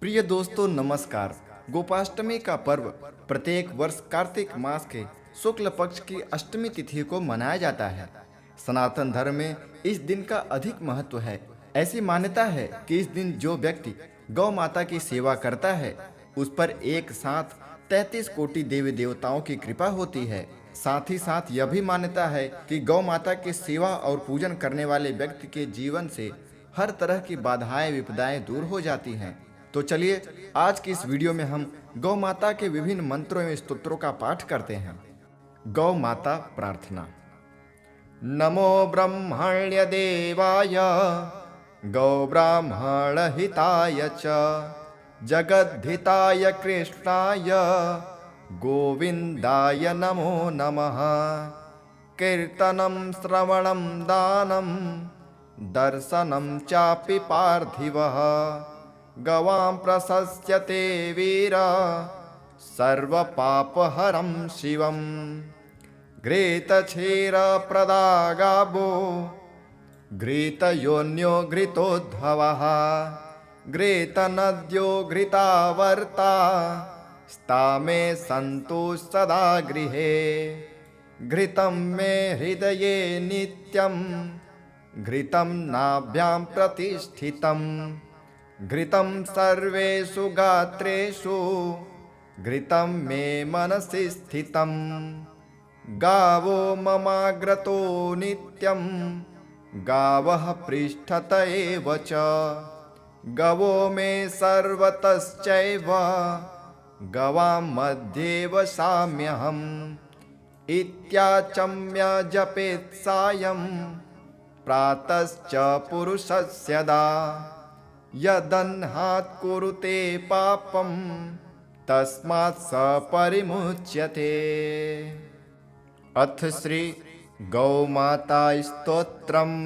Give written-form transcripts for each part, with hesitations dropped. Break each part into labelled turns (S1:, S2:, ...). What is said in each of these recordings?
S1: प्रिय दोस्तों नमस्कार। गोपाष्टमी का पर्व प्रत्येक वर्ष कार्तिक मास के शुक्ल पक्ष की अष्टमी तिथि को मनाया जाता है। सनातन धर्म में इस दिन का अधिक महत्व है। ऐसी मान्यता है कि इस दिन जो व्यक्ति गौ माता की सेवा करता है उस पर एक साथ 33 कोटि देवी देवताओं की कृपा होती है। साथ ही साथ यह भी मान्यता है कि गौ माता की सेवा और पूजन करने वाले व्यक्ति के जीवन से हर तरह की बाधाएं विपदाएं दूर हो जाती हैं। तो चलिए आज की इस वीडियो में हम गौ माता के विभिन्न मंत्रों एवं स्तोत्रों का पाठ करते हैं। गौ माता प्रार्थना। नमो ब्रह्मण्य देवाय गौ ब्राह्मण हिताय च जगद्धिताय कृष्णाय गोविंदाय नमो नमः। कीर्तनं श्रवणं दानं दर्शनं चापि पार्थिवः गवां प्रशस्यते वीरा सर्वपापहरं शिवम्। घृतक्षीरप्रदागावो घृतयोन्यो घृतोद्भवः घृतनद्यो घृतावर्ता स्तामे सन्तु सदा गृहे। घृतं मे हृदये नित्यं घृतं नाभ्यां प्रतिष्ठितम् घृतं सर्वेषु गात्रेषु घृतं मे मनसि स्थितं। गावो ममाग्रतो नित्यं गावः पृष्ठत एव च गवो मे सर्वतश्चैव गवां मध्ये वसाम्यहम्। इत्याचम्य जपेत् सायं प्रातश्च पुरुषस्यदा यदन्हात् कुरुते पापं तस्मात् स परिमुच्यते। अथ श्री गौमाता स्तोत्रम्।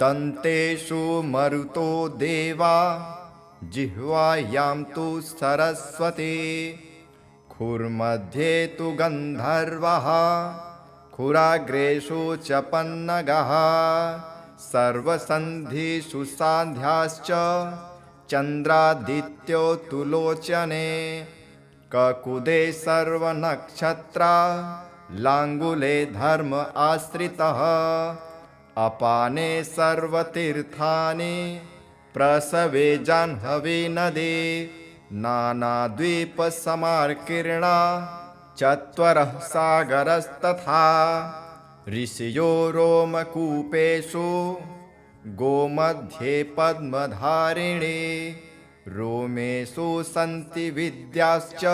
S1: दन्तेषु मरुतो देवा जिह्वायां तु सरस्वती खुर्मध्ये तु गन्धर्वः खुराग्रेषु च पन्नगः सर्वसन्धिषु सान्ध्याश्च चन्द्रादित्यो तु लोचने ककुदे सर्वनक्षत्रा लाङ्गुले धर्म आश्रितः अपाने सर्वतीर्थानि प्रसवे जाह्नवी नदी नानाद्वीपसमार्कीर्णा चत्वरः सागरस्तथा ऋषयो रोमकूपेषु गोमध्ये पद्मधारिणी रोमेषु सन्ति विद्याश्च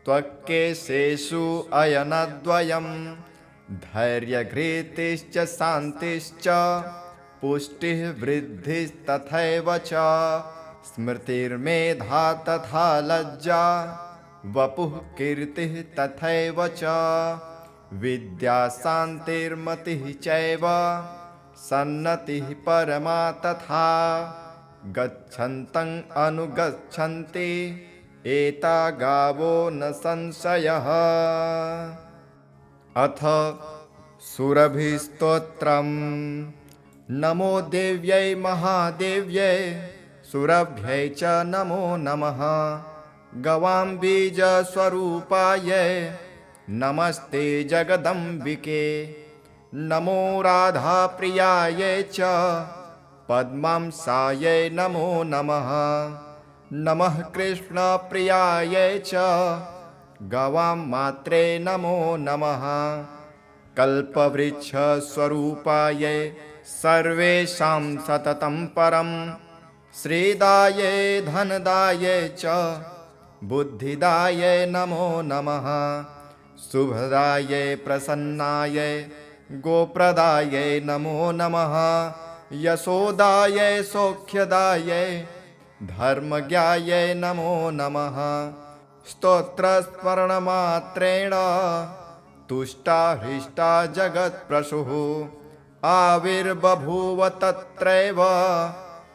S1: त्वक्केशेषु अयनद्वयं धैर्यघृतिश्च शान्तिश्च पुष्टिः वृद्धिस्तथैव च स्मृतिर्मेधा तथा लज्जा वपुः कीर्तिः तथैव च विद्या शान्तिर्मतिः चैव सन्नतिः परमा तथा गच्छन्तं अनुगच्छन्ति एता गावो न संशयः। अथ सुरभिस्तोत्रम्। नमो देव्यै महादेव्यै सुरभ्यै च नमो नमः। गवां बीजस्वरूपायै नमस्ते जगदम्बिके। नमो राधाप्रियायै च पद्मांसायै नमो नमः। नमः कृष्णप्रियायै च गवां मात्रे नमो नमः। कल्पवृक्षस्वरूपायै सर्वेषां सततं परं श्रीदायै धनदायै च बुद्धिदायै नमो नमः। शुभदायै प्रसन्नायै गोप्रदायै नमो नमः। यशोदायै सौख्यदायै धर्मज्ञायै नमो नमः। स्तोत्रस्मरणमात्रेण तुष्टा हृष्टा जगत्प्रसूः आविर्बभूव तत्रैव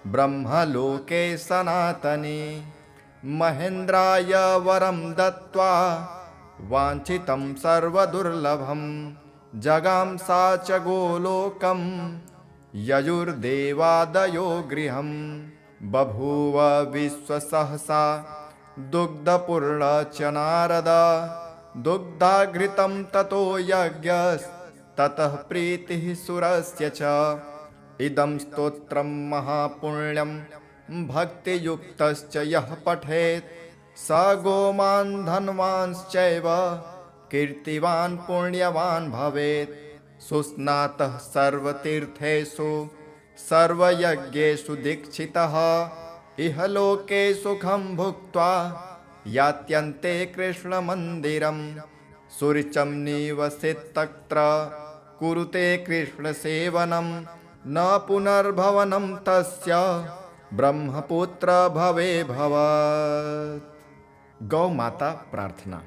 S1: ब्रह्मलोके सनातने। महेन्द्राय वरं दत्त्वा वाञ्छितं सर्वदुर्लभं जगां सा च गोलोकं ययुर्देवादयो गृहं बभूव विश्वसहसा दुग्धपूर्ण च नारद दुग्धाघृतं ततो यज्ञस्ततः प्रीतिः सुरस्य च इदं स्तोत्रं महापुण्यं भक्तियुक्तश्च यः पठेत् स गोमान् धनवांश्चैव कीर्तिवान् पुण्यवान् भवेत् सुस्नातः सर्वतीर्थेषु सर्वयज्ञेषु दीक्षितः इहलोके सुखं भुक्त्वा यात्यन्ते कृष्णमन्दिरं सुरुचिं निवसेत्तत्र कुरुते कृष्णसेवनं न पुनर्भवनं तस्य ब्रह्मपुत्र भवे भवत्। गौ माता प्रार्थना।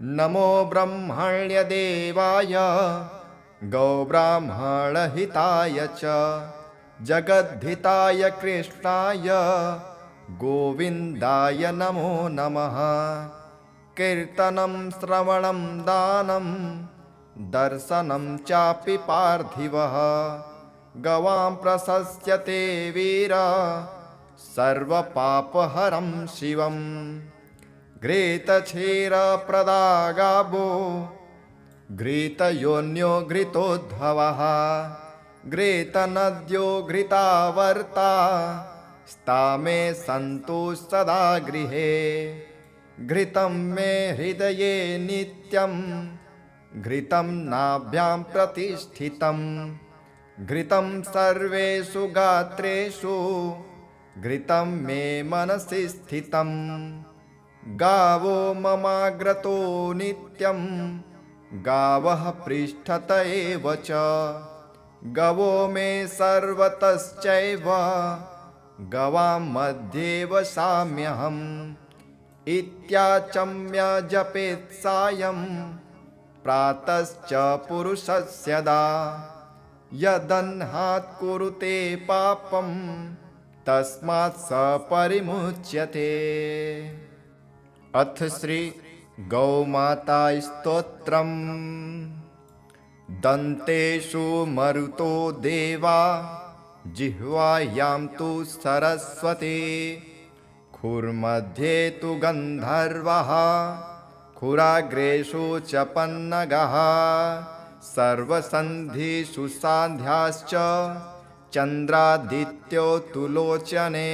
S1: नमो ब्रह्मण्यदेवाय गौब्राह्मणहिताय च जगद्धिताय कृष्णाय गोविन्दाय नमो नमः। कीर्तनं श्रवणं दानं दर्शनं चापि पार्थिवः गवां प्रशस्यते वीरा सर्वपापहरं शिवम्। घृतक्षीरप्रदागावो घृतयोन्यो घृतोद्भवः घृतनद्यो घृतावर्ता स्ता मे सन्तु सदा गृहे। घृतं मे हृदये नित्यं घृतं नाभ्यां प्रतिष्ठितं घृतं सर्वेषु गात्रेषु घृतं मे मनसि स्थितं। गावो ममाग्रतो नित्यं गावः पृष्ठत एव च गवो मे सर्वतश्चैव गवां मध्ये वसाम्यहम्। इत्याचम्य जपेत् सायं प्रातश्च पुरुषस्यदा यदह्नात् कुरुते पापं तस्मात् स परिमुच्यते। अथ श्री गौमाता स्तोत्रम्। दन्तेषु मरुतो देवा जिह्वायां तु सरस्वती खुर्मध्ये तु गन्धर्वः खुराग्रेषु च पन्नगः सर्वसन्धिषु सान्ध्याश्च चन्द्रादित्यो तु लोचने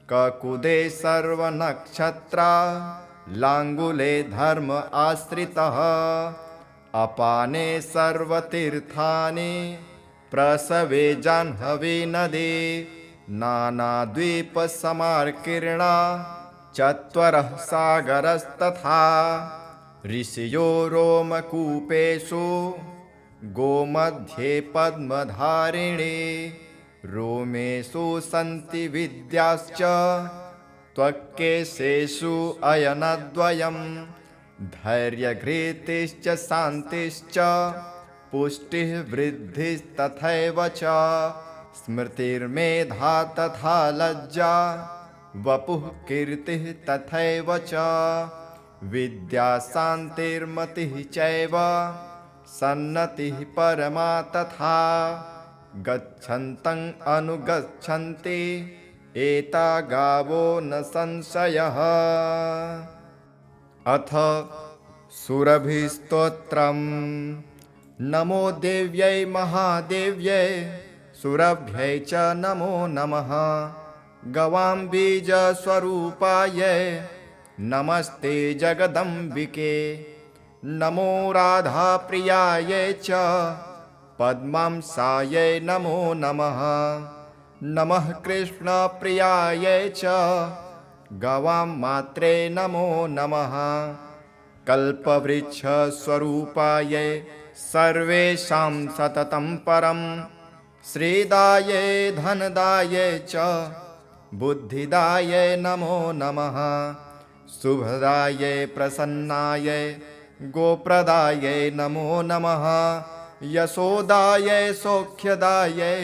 S1: ककुदे सर्वनक्षत्रा लाङ्गुले धर्म आश्रितः अपाने सर्वतीर्थानि प्रसवे जाह्नवी नदी नानाद्वीपसमार्कीर्णा चत्वरः सागरस्तथा ऋषयो रोमकूपेषु गोमध्ये पद्मधारिणी रोमेषु सन्ति विद्याश्च त्वक्केशेषु अयनद्वयं धैर्यघृतिश्च शान्तिश्च पुष्टिः वृद्धिस्तथैव च स्मृतिर्मेधा तथा लज्जा वपुः कीर्तिः तथैव च विद्या शान्तिर्मतिः चैव सन्नतिः परमा तथा गच्छन्तं अनुगच्छन्ति एता गावो न संशयः। अथ सुरभिस्तोत्रम्। नमो देव्यै महादेव्यै सुरभ्यै च नमो नमः। गवां बीजस्वरूपायै नमस्ते जगदम्बिके। नमो राधाप्रियायै च पद्मांसायै नमो नमः। नमः कृष्णप्रियायै च गवां मात्रे नमो नमः। कल्पवृक्षस्वरूपायै सर्वेषां सततं परं श्रीदायै धनदायै च बुद्धिदायै नमो नमः। शुभदायै प्रसन्नायै गोप्रदायै नमो नमः। यशोदायै सौख्यदायै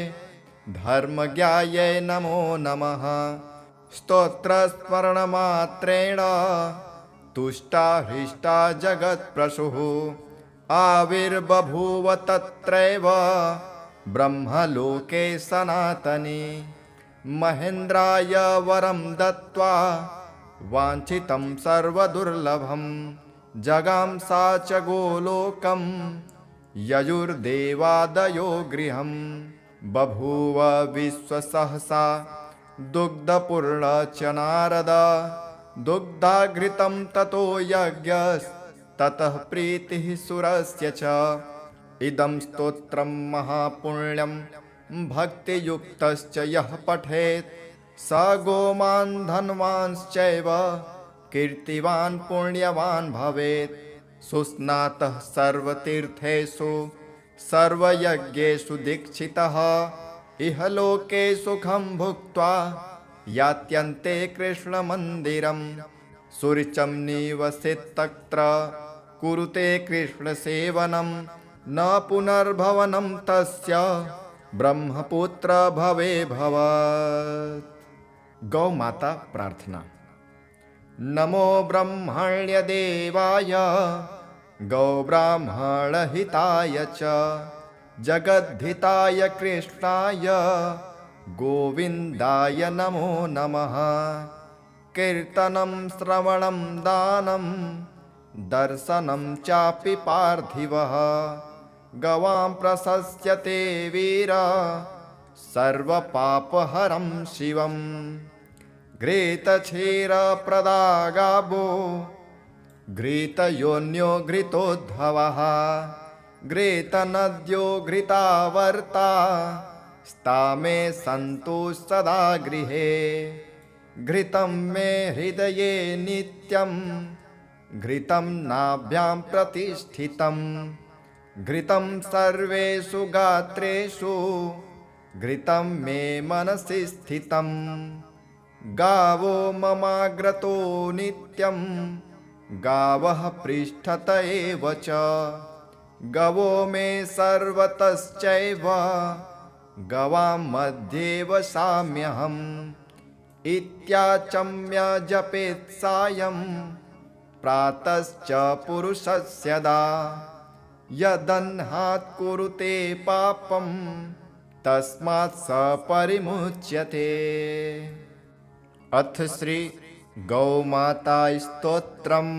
S1: धर्मज्ञायै नमो नमः। स्तोत्रस्मरणमात्रेण तुष्टा हृष्टा जगत्प्रसूः आविर्बभूव तत्रैव ब्रह्मलोके सनातनी। महेन्द्राय वरं दत्त्वा वाञ्छितं सर्वदुर्लभं जगां सा च गोलोकं ययुर्देवादयो गृहं बभूव विश्वसहसा दुग्धपूर्ण च नारद दुग्धाघृतं ततो यज्ञस्ततः प्रीतिः सुरस्य च इदं स्तोत्रं महापुण्यं भक्तियुक्तश्च यः पठेत् स गोमान् धनवांश्चैव कीर्तिवान् पुण्यवान् भवेत् सुस्नातः सर्वतीर्थेषु सर्वयज्ञेषु दीक्षितः इहलोके सुखं भुक्त्वा यात्यन्ते कृष्णमन्दिरं सुरुचिं निवसेत्तत्र कुरुते कृष्णसेवनं न पुनर्भवनं तस्य ब्रह्मपुत्र भवे भवत्। गौ माता प्रार्थना। नमो ब्रह्मण्यदेवाय गौ ब्राह्मणहिताय च जगद्धिताय कृष्णाय गोविन्दाय नमो नमः। कीर्तनं श्रवणं दानं दर्शनं चापि पार्थिवः गवां प्रशस्यते वीर सर्वपापहरं शिवं घृतक्षीरप्रदागावो घृतयोन्यो घृतोद्भवः घृतनद्यो घृतावर्ता स्ता मे सन्तु सदा गृहे घृतं मे हृदये नित्यं घृतं नाभ्यां प्रतिष्ठितम् घृतं सर्वेषु गात्रेषु घृतं मे मनसि स्थितम् गावो ममाग्रतो नित्यं गावः पृष्ठत एव च गवो मे सर्वतश्चैव गवां मध्ये वसाम्यहम् इत्याचम्य जपेत् सायं प्रातश्च पुरुषस्यदा यदह्नात् कुरुते पापं तस्मात् स परिमुच्यते। अथ श्री गौमाता स्तोत्रम्।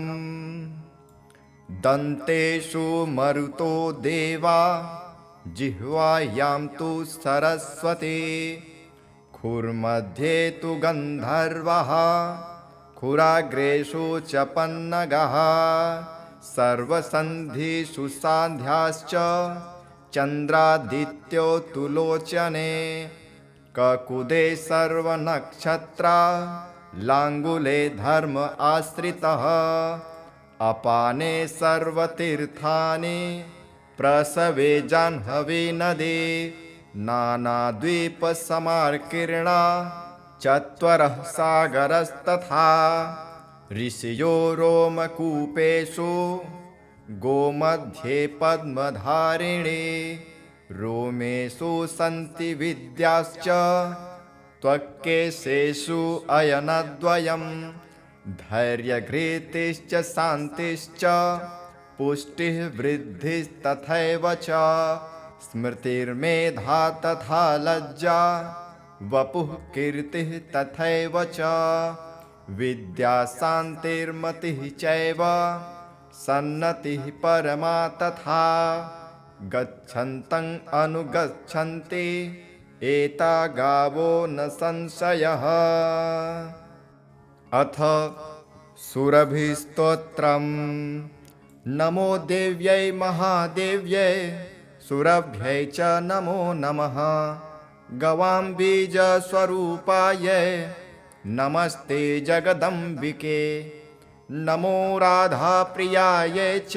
S1: दन्तेषु मरुतो देवा जिह्वायां तु सरस्वती खुर्मध्ये तु गन्धर्वः खुराग्रेषु च पन्नगः सर्वसन्धिषु सान्ध्याश्च चन्द्रादित्यो तु लोचने ककुदे सर्वनक्षत्रा लाङ्गुले धर्म आश्रितः अपाने सर्वतीर्थानि प्रसवे जाह्नवी नदी नानाद्वीपसमार्कीर्णा चत्वरः सागरस्तथा ऋषयो रोमकूपेषु गोमध्ये पद्मधारिणे रोमेषु सन्ति विद्याश्च त्वक्केशेषु अयनद्वयं धैर्यघृतिश्च शान्तिश्च पुष्टिः वृद्धिस्तथैव च स्मृतिर्मेधा तथा लज्जा वपुः कीर्तिः तथैव च विद्या शान्तिर्मतिः चैव सन्नतिः परमा तथा गच्छन्तं अनुगच्छन्ति एता गावो न संशयः। अथ सुरभिस्तोत्रम्। नमो देव्यै महादेव्यै सुरभ्यै च नमो नमः। गवां बीजस्वरूपायै नमस्ते जगदम्बिके। नमो राधाप्रियायै च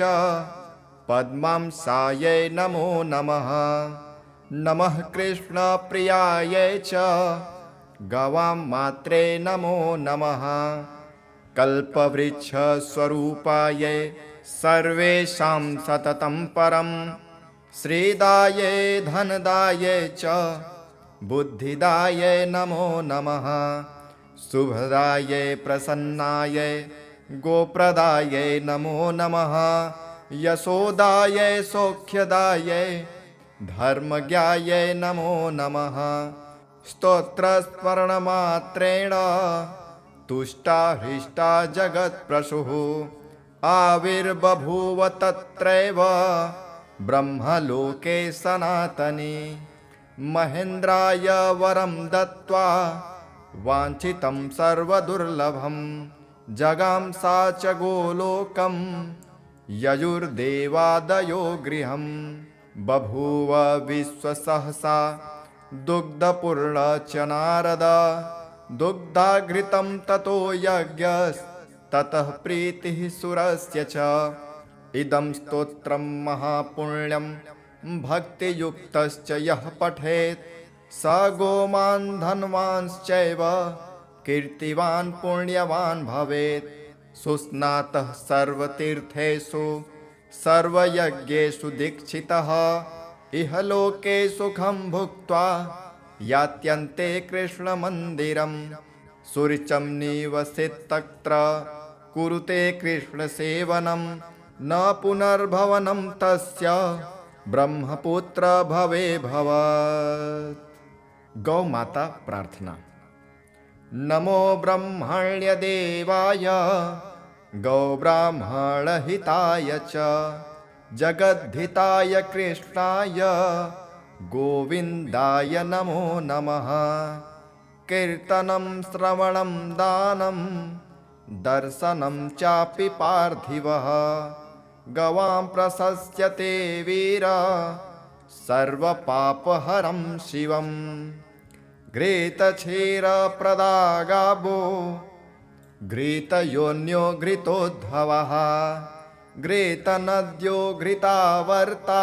S1: पद्मांसायै नमो नमः। नमः कृष्णप्रियायै च गवां मात्रे नमो नमः। कल्पवृक्षस्वरूपायै सर्वेषां सततं परं श्रीदायै धनदायै च बुद्धिदायै नमो नमः। शुभदायै प्रसन्नायै गोप्रदायै नमो नमः। यशोदायै सौख्यदायै धर्मज्ञायै नमो नमः। स्तोत्रस्मरणमात्रेण तुष्टा हृष्टा जगत्प्रसूः आविर्बभूव तत्रैव ब्रह्मलोके सनातने महेन्द्राय वरं दत्त्वा वाञ्छितं सर्वदुर्लभं जगाम सा च गोलोकं ययुर्देवादयो गृहं बभूव विश्वसहसा दुग्धपूर्ण च नारद दुग्धाघृतं ततो यज्ञस्ततः प्रीतिः सुरस्य च इदं स्तोत्रं महापुण्यं भक्तियुक्तश्च यः पठेत् स गोमान् धनवांश्चैव कीर्तिवान् पुण्यवान् भवेत् सुस्नातः सर्वतीर्थेषु सर्वयज्ञेषु दीक्षितः इह लोके सुखं भुक्त्वा यात्यन्ते कृष्णमन्दिरं सुरुचिं निवसेत्तत्र कुरुते कृष्णसेवनं न पुनर्भवनं तस्य ब्रह्मपुत्र भवे भवत्। गौ माता प्रार्थना। नमो ब्रह्मण्यदेवाय गौ ब्राह्मणहिताय च जगद्धिताय कृष्णाय गोविन्दाय नमो नमः। कीर्तनं श्रवणं दानं दर्शनं चापि पार्थिवः गवां प्रशस्यते वीर सर्वपापहरं शिवम्। घृतक्षीरप्रदागावो घृतयोन्यो घृतोद्भवः घृतनद्यो घृतावर्ता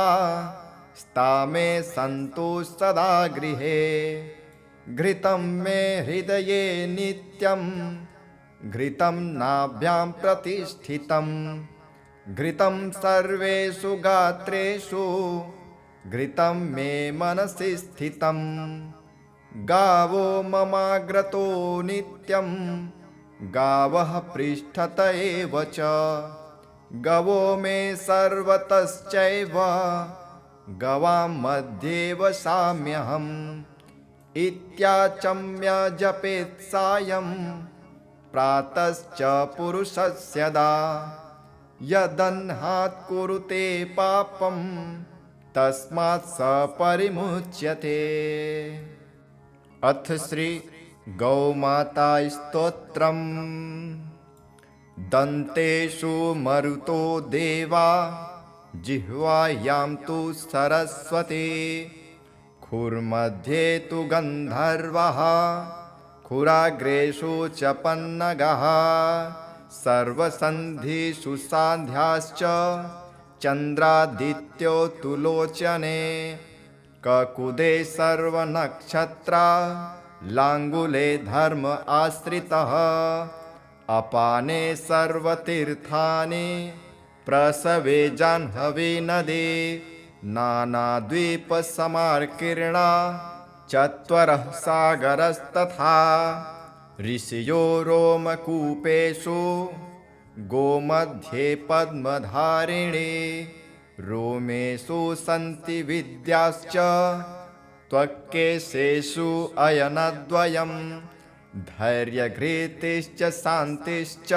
S1: स्तामे सन्तु सदा गृहे। घृतं मे हृदये नित्यं घृतं नाभ्यां प्रतिष्ठितं घृतं सर्वेषु गात्रेषु घृतं मे मनसि स्थितं। गावो ममाग्रतो नित्यं गावः पृष्ठत एव च गवो मे सर्वतश्चैव गवां मध्ये वसाम्यहम्। इत्याचम्य जपेत् सायं प्रातश्च पुरुषस्यदा यदह्नात् कुरुते पापं तस्मात् स परिमुच्यते। अथ श्री गौमाता स्तोत्रम्। दन्तेषु मरुतो देवा जिह्वायां तु सरस्वती खुर्मध्ये तु गन्धर्वः खुराग्रेषु च पन्नगः सर्वसन्धिषु सान्ध्याश्च चन्द्रादित्यो तु लोचने ककुदे सर्वनक्षत्रा लाङ्गुले धर्म आश्रितः अपाने सर्वतीर्थानि प्रसवे जाह्नवी नदी नानाद्वीपसमार्कीर्णा चत्वरः सागरस्तथा ऋषयो रोमकूपेषु गोमध्ये पद्मधारिणी रोमेषु सन्ति विद्याश्च त्वक्केशेषु अयनद्वयम् धैर्यघृतिश्च शान्तिश्च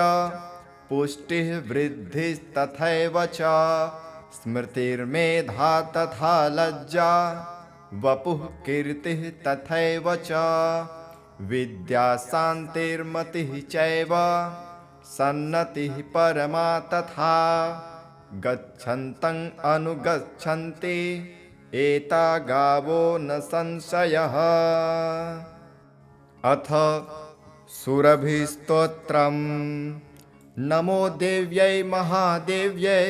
S1: पुष्टिः वृद्धिस्तथैव च स्मृतिर्मेधा तथा लज्जा वपुः कीर्तिः तथैव च विद्या शान्तिर्मतिः चैव सन्नतिः परमा तथा गच्छन्तं अनुगच्छन्ति एता गावो न संशयः। अथ सुरभिस्तोत्रम्। नमो देव्यै महादेव्यै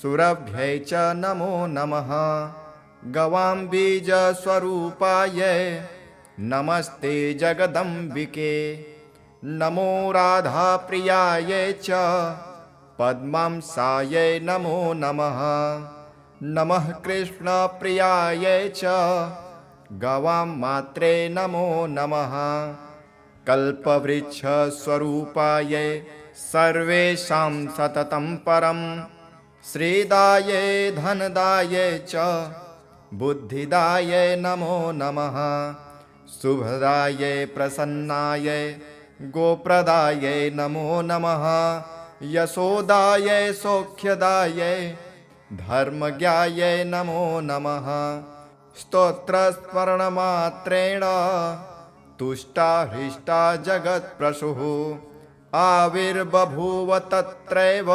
S1: सुरभ्यै च नमो नमः। गवां बीजस्वरूपायै नमस्ते जगदम्बिके। नमो राधाप्रियायै च पद्मांसायै नमो नमः। नमः कृष्णप्रियायै च गवां मात्रे नमो नमः। कल्पवृक्षस्वरूपायै सर्वेषां सततं परं श्रीदायै धनदायै च बुद्धिदायै नमो नमः। शुभदायै प्रसन्नायै गोप्रदायै नमो नमः। यशोदायै सौख्यदायै धर्मज्ञायै नमो नमः। स्तोत्रस्मरणमात्रेण तुष्टा हृष्टा जगत्प्रसूः आविर्बभूव तत्रैव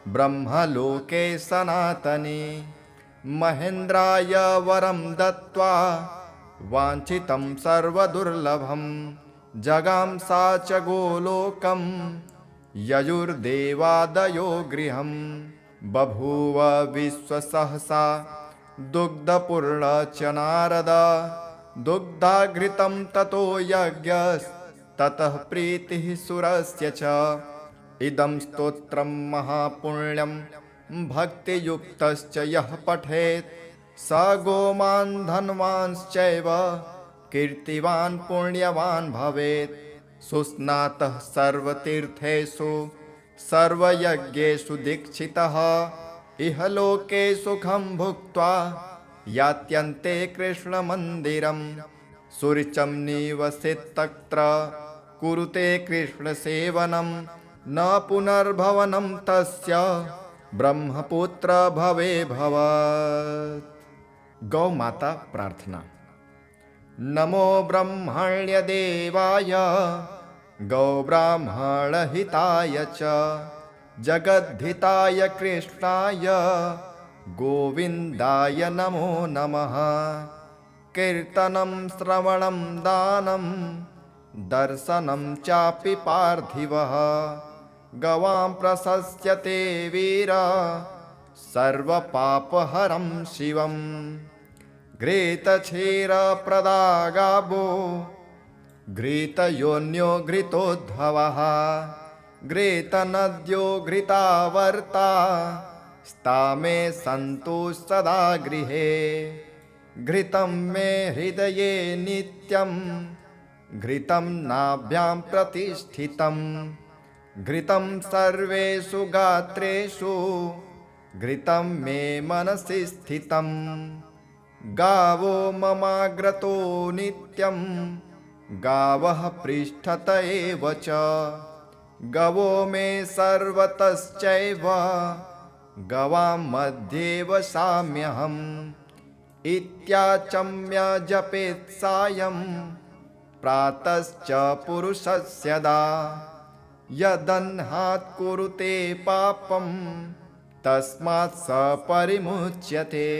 S1: ब्रह्मलोके सनातने। महेन्द्राय वरं दत्त्वा वाञ्छितं सर्वदुर्लभं जगां सा च गोलोकं ययुर्देवादयो गृहं। बभूव विश्वसहसा दुग्धपूर्ण च नारद दुग्धाघृतं ततो यज्ञस्ततः प्रीतिः सुरस्य च। इदं स्तोत्रं महापुण्यं भक्तियुक्तश्च यः पठेत् स गोमान् धनवांश्चैव कीर्तिवान् पुण्यवान् भवेत्। सुस्नातः सर्वतीर्थेषु सर्वयज्ञेषु दीक्षितः इहलोके सुखं भुक्त्वा यात्यन्ते कृष्णमन्दिरं। सुरुचिं निवसेत्तत्र कुरुते कृष्णसेवनं न पुनर्भवनं तस्य ब्रह्मपुत्र भवे भवत्। गौ माता प्रार्थना। नमो ब्रह्मण्यदेवाय गौब्राह्मणहिताय च जगद्धिताय कृष्णाय गोविन्दाय नमो नमः। कीर्तनं श्रवणं दानं दर्शनं चापि पार्थिवः गवां प्रशस्यते वीरा सर्वपापहरं शिवम्। घृतक्षीरप्रदागावो घृतयोन्यो घृतोद्भवः घृतनद्यो घृतावर्ता स्तामे सन्तु सदा गृहे। घृतं मे हृदये नित्यं घृतं नाभ्यां प्रतिष्ठितं घृतं सर्वेषु गात्रेषु घृतं मे मनसि स्थितं। गावो ममाग्रतो नित्यं गावः पृष्ठत एव च गवो मे सर्वतश्चैव गवां मध्ये वसाम्यहम्। इत्याचम्य जपेत् सायं प्रातश्च पुरुषस्यदा यदह्नात् कुरुते पापं तस्मात् स परिमुच्यते।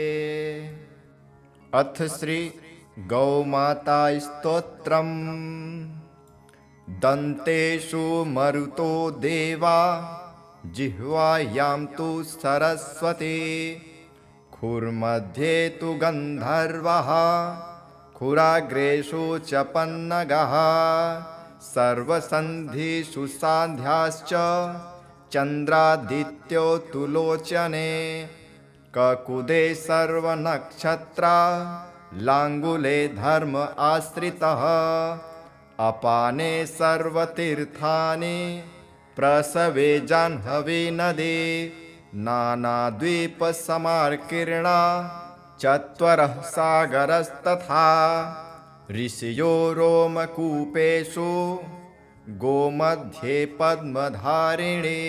S1: अथ श्री गौमाता स्तोत्रम्। दन्तेषु मरुतो देवा जिह्वायां तु सरस्वती खुर्मध्ये तु गन्धर्वः खुराग्रेषु च पन्नगः सर्वसन्धिषु सान्ध्याश्च चन्द्रादित्यो तु लोचने। ककुदे सर्वनक्षत्रा लाङ्गुले धर्म आश्रितः अपाने सर्वतीर्थानि प्रसवे जाह्नवी नदी। नानाद्वीपसमाकीर्णा चत्वरः सागरस्तथा ऋषयो रोमकूपेषु गोमध्ये पद्मधारिणे।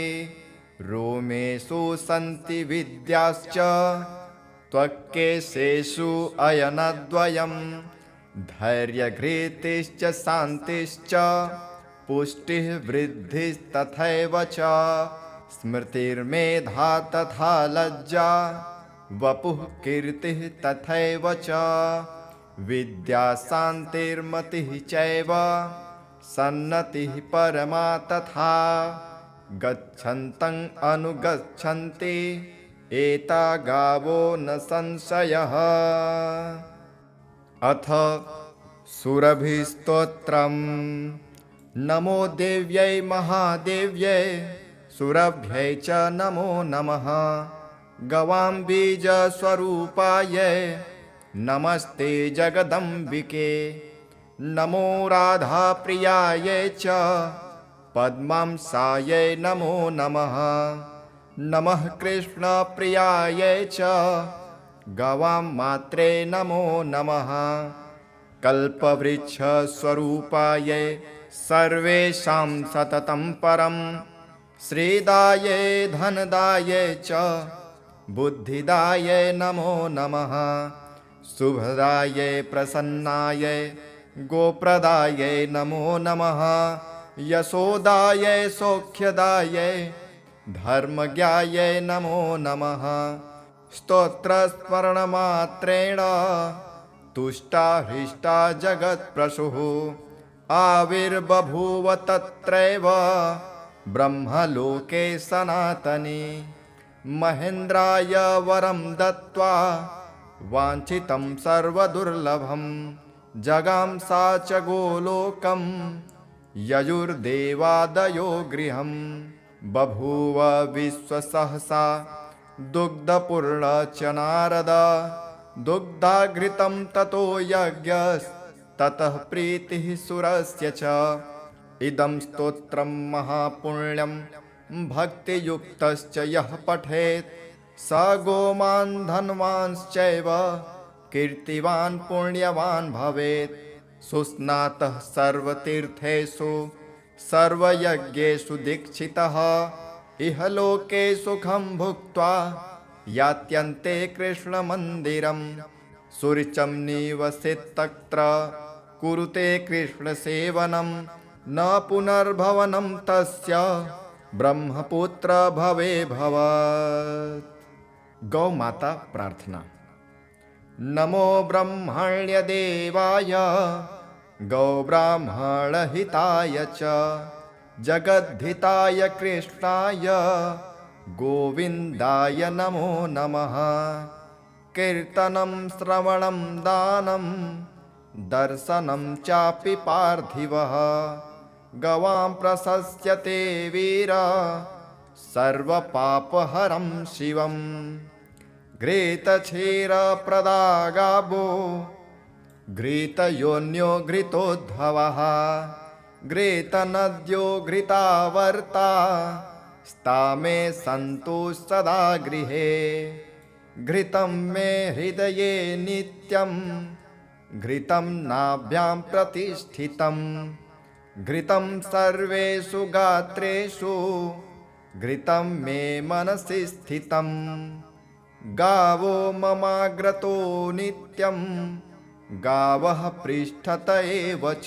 S1: रोमेषु सन्ति विद्याश्च त्वक्केशेषु अयनद्वयं धैर्यघृतिश्च शान्तिश्च पुष्टिः वृद्धिस्तथैव च। स्मृतिर्मेधा तथा लज्जा वपुः कीर्तिः तथैव च। विद्या शान्तिर्मतिः चैव सन्नतिः परमा तथा। गच्छन्तम् अनुगच्छन्ति एता गावो न संशयः। अथ सुरभिस्तोत्रम्। नमो देव्यै महादेव्यै सुरभ्यै च नमो नमः। गवां बीजस्वरूपायै नमस्ते जगदम्बिके। नमो राधाप्रियायै च पद्मांसायै नमो नमः। नमः कृष्णप्रियायै च गवां मात्रे नमो नमः। कल्पवृक्षस्वरूपाय सर्वेषां सततं परं श्रीदाय धनदाय च बुद्धिदाय नमो नमः। शुभदाय प्रसन्नाय गोप्रदाय नमो नमः। यशोदाय सौख्यदाय धर्मज्ञाय नमो नमः। स्तोत्रस्मरणमात्रेण तुष्टा हृष्टा जगत्प्रसूः आविर्बभूव तत्रैव ब्रह्मलोके सनातने। महेन्द्राय वरं दत्त्वा वाञ्छितं सर्वदुर्लभं जगां सा च गोलोकं ययुर्देवादयो गृहं। बभूव विश्वसहसा दुग्धपूर्ण च नारद दुग्धाघृतं ततो यज्ञस्ततः प्रीतिः सुरस्य च। इदं स्तोत्रं महापुण्यं भक्तियुक्तश्च यः पठेत् स गोमान् धनवांश्चैव कीर्तिवान् पुण्यवान् भवेत्। सुस्नातः सर्वतीर्थेषु सर्वयज्ञेषु दीक्षितः इहलोके सुखं भुक्त्वा यात्यन्ते कृष्णमन्दिरं। सुरुचिं निवसेत् तत्र कुरुते कृष्णसेवनं न पुनर्भवनं तस्य ब्रह्मपुत्र भवे भवत्। गौ माता प्रार्थना। नमो ब्रह्मण्यदेवाय गौ ब्राह्मणहिताय च जगद्धिताय कृष्णाय गोविन्दाय नमो नमः। कीर्तनं श्रवणं दानं दर्शनं चापि पार्थिवः गवां प्रशस्यते वीरा सर्वपापहरं शिवम्। घृतक्षीरप्रदागावो घृतयोन्यो घृतोद्भवः घृतनद्यो घृतावर्ता स्ता मे सन्तु सदा गृहे। घृतं मे हृदये नित्यं घृतं नाभ्यां प्रतिष्ठितं घृतं सर्वेषु गात्रेषु घृतं मे मनसि स्थितं। गावो ममाग्रतो नित्यं गावः पृष्ठत एव च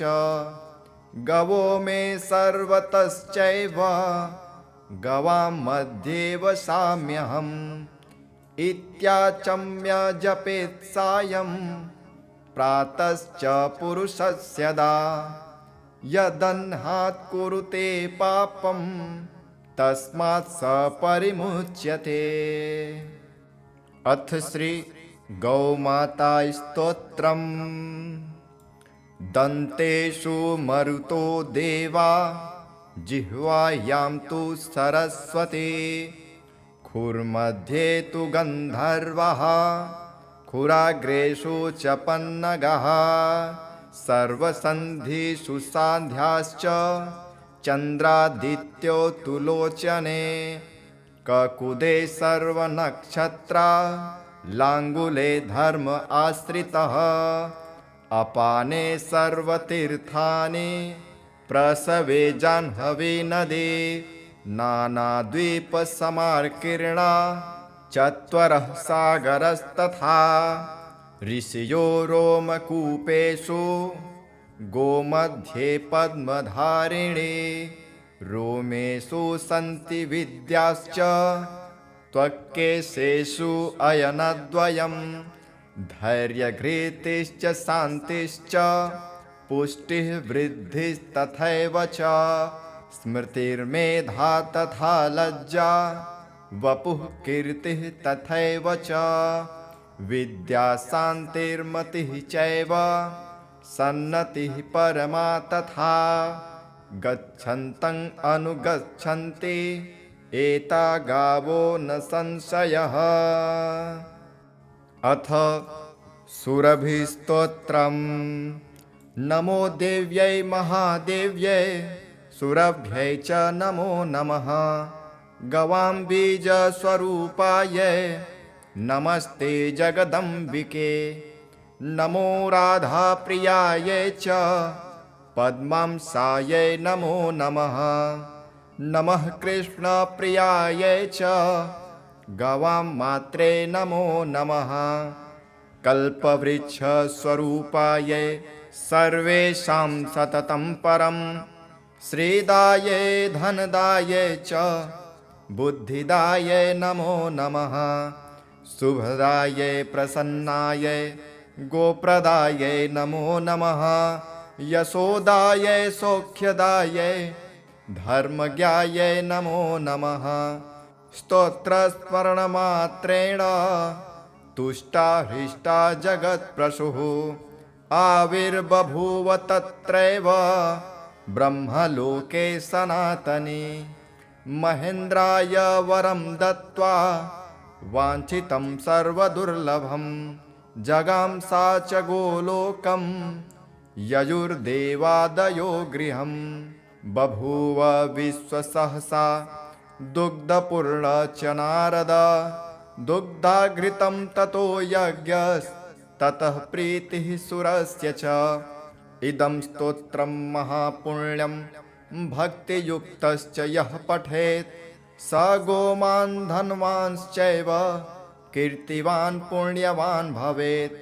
S1: गवो मे सर्वतश्चैव गवां मध्ये वसाम्यहम्। इत्याचम्य जपेत् सायं प्रातश्च पुरुषस्यदा यदह्नात् कुरुते पापं तस्मात् स परिमुच्यते। अथ श्री गौमाता स्तोत्रम्। दन्तेषु मरुतो देवा जिह्वायां तु सरस्वती खुर्मध्ये तु गन्धर्वः खुराग्रेषु च पन्नगः सर्वसन्धिषु सान्ध्याश्च चन्द्रादित्यो तु लोचने ककुदे सर्वनक्षत्रा लाङ्गुले धर्म आश्रितः अपाने सर्वतीर्थानि प्रसवे जाह्नवी नदी नानाद्वीपसमार्कीर्णा चत्वरः सागरस्तथा ऋषयो रोमकूपेषु गोमध्ये पद्मधारिणे रोमेषु सन्ति विद्याश्च त्वक्केशेषु अयनद्वयं धैर्यघृतिश्च शान्तिश्च पुष्टिः वृद्धिस्तथैव च स्मृतिर्मेधा तथा लज्जा वपुः कीर्तिः तथैव च विद्या शान्तिर्मतिः चैव सन्नतिः परमा तथा गच्छन्तम् अनुगच्छन्ति एता गावो न संशयः। अथ सुरभिस्तोत्रम्। नमो देव्यै महादेव्यै सुरभ्यै च नमो नमः। गवां बीजस्वरूपायै नमस्ते जगदम्बिके। नमो राधाप्रियायै च पद्मांसायै नमो नमः। नमः कृष्णप्रियायै च गवां मात्रे नमो नमः। कल्पवृक्षस्वरूपायै सर्वेषां सततं परं श्रीदायै धनदायै च बुद्धिदायै नमो नमः। शुभदायै प्रसन्नायै गोप्रदायै नमो नमः। यशोदायै सौख्यदायै धर्मज्ञायै नमो नमः। स्तोत्रस्मरणमात्रेण तुष्टा हृष्टा जगत्प्रसूः आविर्बभूव तत्रैव ब्रह्मलोके सनातने। महेन्द्राय वरं दत्त्वा वाञ्छितं सर्वदुर्लभं जगां सा च गोलोकं ययुर्देवादयो गृहं। बभूव विश्वसहसा दुग्धपूर्ण च नारद दुग्धाघृतं ततो यज्ञस्ततः प्रीतिः सुरस्य च। इदं स्तोत्रं महापुण्यं भक्तियुक्तश्च यः पठेत् स गोमान् धनवांश्चैव कीर्तिवान् पुण्यवान् भवेत्।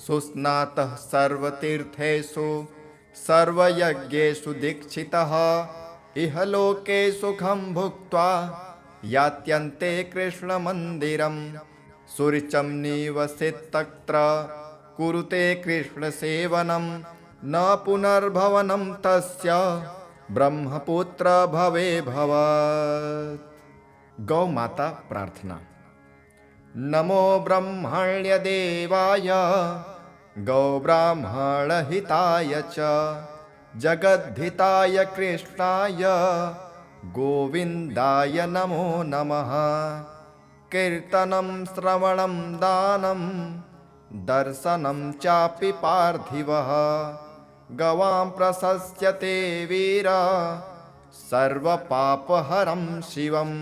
S1: सुस्नातः सर्वतीर्थेषु सर्वयज्ञेषु दीक्षितः इहलोके सुखं भुक्त्वा यात्यन्ते कृष्णमन्दिरं। सुरुचिं निवसेत्तत्र कुरुते कृष्णसेवनं न पुनर्भवनं तस्य ब्रह्मपुत्र भवे भवत्। गौ माता प्रार्थना। नमो ब्रह्मण्यदेवाय गौ ब्राह्मणहिताय च जगद्धिताय कृष्णाय गोविन्दाय नमो नमः। कीर्तनं श्रवणं दानं दर्शनं चापि पार्थिवः गवां प्रशस्यते वीर सर्वपापहरं शिवम्।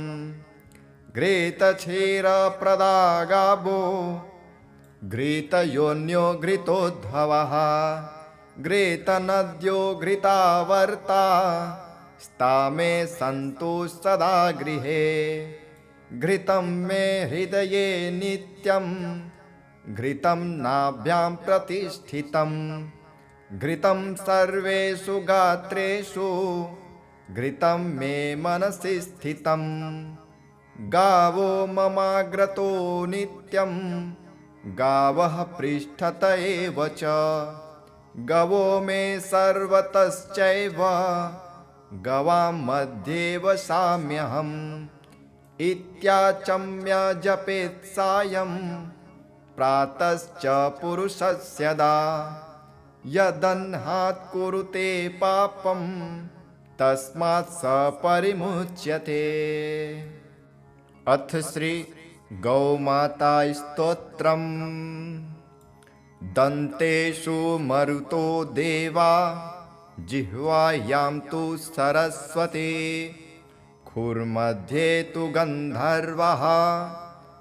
S1: घृतक्षीरप्रदा गावो घृतयोन्यो घृतोद्भवः घृतनद्यो घृतावर्ता स्ता मे सन्तु सदा गृहे। घृतं मे हृदये नित्यं घृतं नाभ्यां प्रतिष्ठितं घृतं सर्वेषु गात्रेषु घृतं मे मनसि स्थितं। गावो ममाग्रतो नित्यं गावः पृष्ठत एव च गवो मे सर्वतश्चैव गवां मध्ये वसाम्यहम्। इत्याचम्य जपेत् सायं प्रातश्च पुरुषस्यदा यदह्नात् कुरुते पापं तस्मात् स परिमुच्यते। अथ श्री गौमाता स्तोत्रम्। दन्तेषु मरुतो देवा जिह्वायां तु सरस्वती खुर्मध्ये तु गन्धर्वः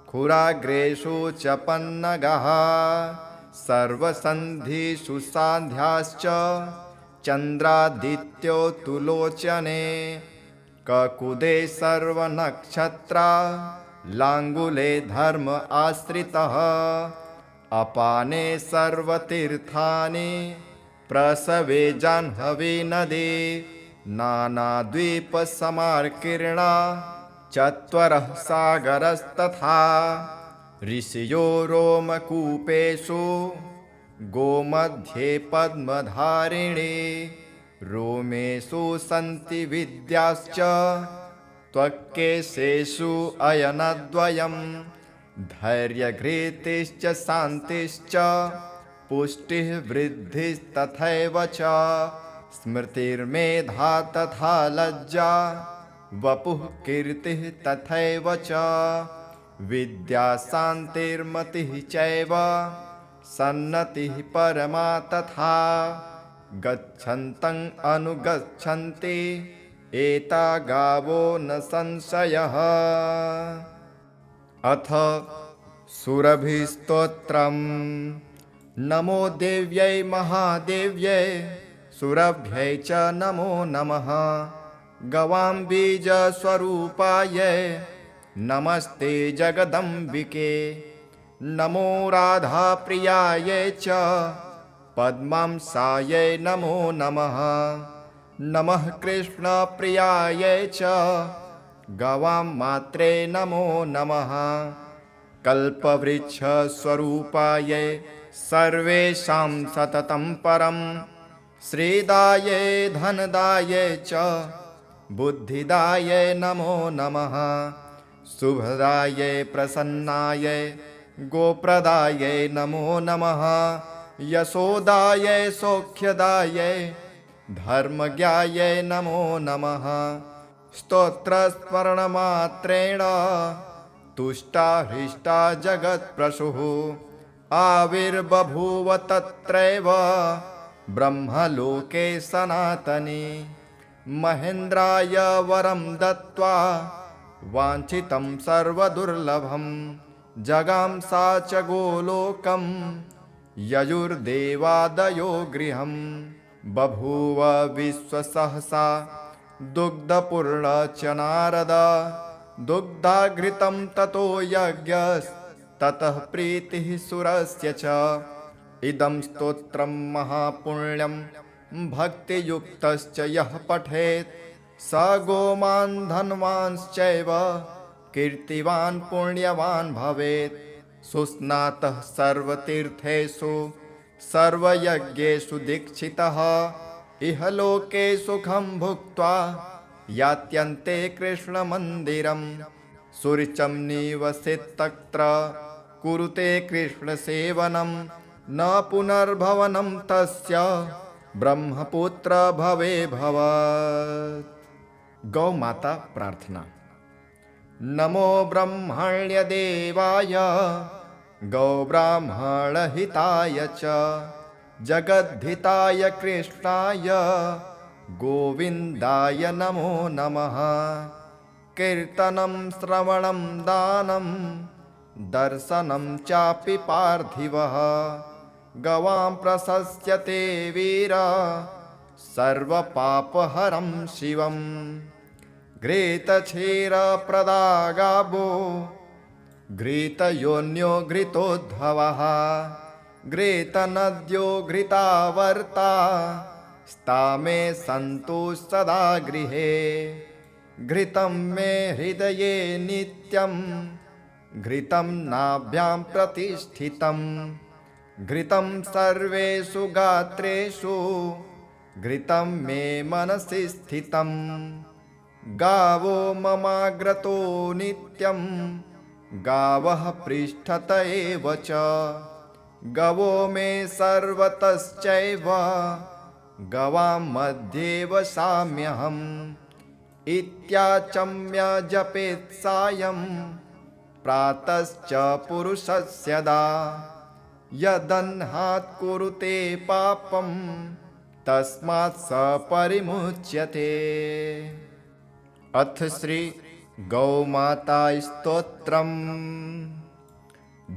S1: खुराग्रेषु च पन्नगः सर्वसन्धिषु सान्ध्याश्च चन्द्रादित्यो तु लोचने ककुदे सर्वनक्षत्रा लाङ्गुले धर्म आश्रितः अपाने सर्वतीर्थानि प्रसवे जाह्नवी नदी नानाद्वीपसमार्कीर्णा चत्वरः सागरस्तथा ऋषयो रोमकूपेषु गोमध्ये पद्मधारिणी रोमेषु सन्ति विद्याश्च त्वक्केशेषु अयनद्वयं धैर्यघृतिश्च शान्तिश्च पुष्टिः वृद्धिस्तथैव च स्मृतिर्मेधा तथा लज्जा वपुः कीर्तिः तथैव च विद्या शान्तिर्मतिः चैव सन्नतिः परमा तथा गच्छन्तम् अनुगच्छन्ति एता गावो न संशयः। अथ सुरभिस्तोत्रम्। नमो देव्यै महादेव्यै सुरभ्यै च नमो नमः। गवां बीजस्वरूपायै नमस्ते जगदम्बिके। नमो राधाप्रियायै च पद्मांसायै नमो नमः। नमः कृष्णप्रियायै च गवां मात्रे नमो नमः। कल्पवृक्षस्वरूपायै सर्वेषां सततं परं श्रीदायै धनदायै च बुद्धिदायै नमो नमः। शुभदायै प्रसन्नायै गोप्रदायै नमो नमः। यशोदायै सौख्यदायै धर्मज्ञायै नमो नमः। स्तोत्रस्मरणमात्रेण तुष्टा हृष्टा जगत्प्रसूः आविर्बभूव तत्रैव ब्रह्मलोके सनातने। महेन्द्राय वरं दत्त्वा वाञ्छितं सर्वदुर्लभं जगां सा च गोलोकं ययुर्देवादयो गृहं। बभूव विश्वसहसा दुग्धपूर्ण च नारद दुग्धाघृतं ततो यज्ञस्ततः प्रीतिः सुरस्य च। इदं स्तोत्रं महापुण्यं भक्तियुक्तश्च यः पठेत् स गोमान् धनवांश्चैव कीर्तिवान् पुण्यवान् भवेत्। सुस्नातः सर्वतीर्थेषु सर्वयज्ञेषु दीक्षितः इहलोके सुखं भुक्त्वा यात्यन्ते कृष्णमन्दिरम्। सुरुचिं निवसेत्तत्र कुरुते कृष्णसेवनं न पुनर्भवनं तस्य ब्रह्मपुत्र भवे भवत्। गौ माता प्रार्थना। नमो ब्रह्मण्यदेवाय गौब्राह्मणहिताय च जगद्धिताय कृष्णाय गोविन्दाय नमो नमः। कीर्तनं श्रवणं दानं दर्शनं चापि पार्थिवः गवां प्रशस्यते वीर सर्वपापहरं शिवम्। घृतक्षीरप्रदागावो घृतयोन्यो घृतोद्भवः घृतनद्यो घृतावर्ता स्ता मे सन्तु सदा गृहे। घृतं मे हृदये नित्यं घृतं नाभ्यां प्रतिष्ठितं घृतं सर्वेषु गात्रेषु घृतं मे मनसि स्थितं। गावो ममाग्रतो नित्यं गावः पृष्ठत एव च गवो मे सर्वतश्चैव गवां मध्ये वसाम्यहम्। इत्याचम्य जपेत् सायं प्रातश्च पुरुषस्यदा यदह्नात् कुरुते पापं तस्मात् स परिमुच्यते। अथ श्री गौमाता स्तोत्रम्।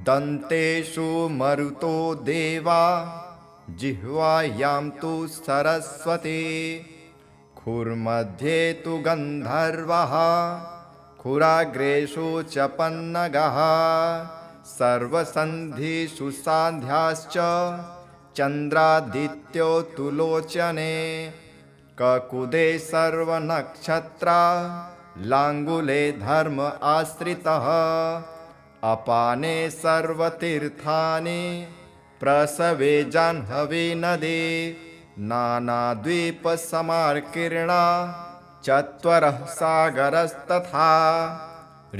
S1: दन्तेषु मरुतो देवा जिह्वायां तु सरस्वती खुर्मध्ये तु गन्धर्वः खुराग्रेषु च पन्नगः सर्वसन्धिषु सान्ध्याश्च चन्द्रादित्यो तु लोचने ककुदे सर्वनक्षत्रा लाङ्गुले धर्म आश्रितः अपाने सर्वतीर्थानि प्रसवे जाह्नवी नदी नानाद्वीपसमार्कीर्णा चत्वरः सागरस्तथा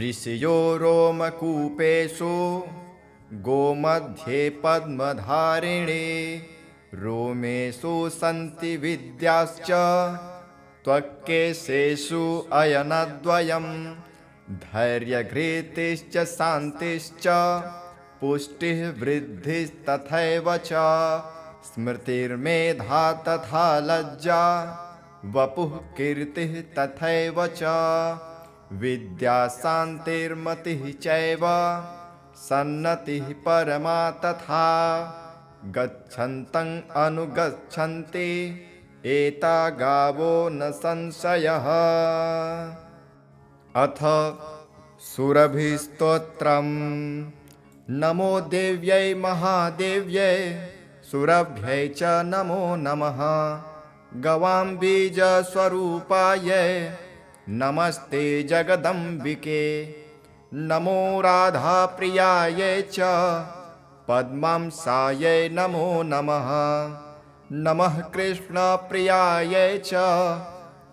S1: ऋषयो रोमकूपेषु गोमध्ये पद्मधारिणी रोमेषु सन्ति विद्याश्च त्वक्केशेषु अयनद्वयं धैर्यघृतिश्च शान्तिश्च पुष्टिः वृद्धिस्तथैव च स्मृतिर्मेधा तथा लज्जा वपुः कीर्तिः तथैव च विद्या शान्तिर्मतिः चैव सन्नतिः परमा तथा गच्छन्तं अनुगच्छन्ति एता गावो न संशयः। अथ सुरभिस्तोत्रम्। नमो देव्यै महादेव्यै सुरभ्यै च नमो नमः। गवां बीजस्वरूपायै नमस्ते जगदम्बिके। नमो राधाप्रियायै च पद्मांसायै नमो नमः। नमः कृष्णप्रियायै च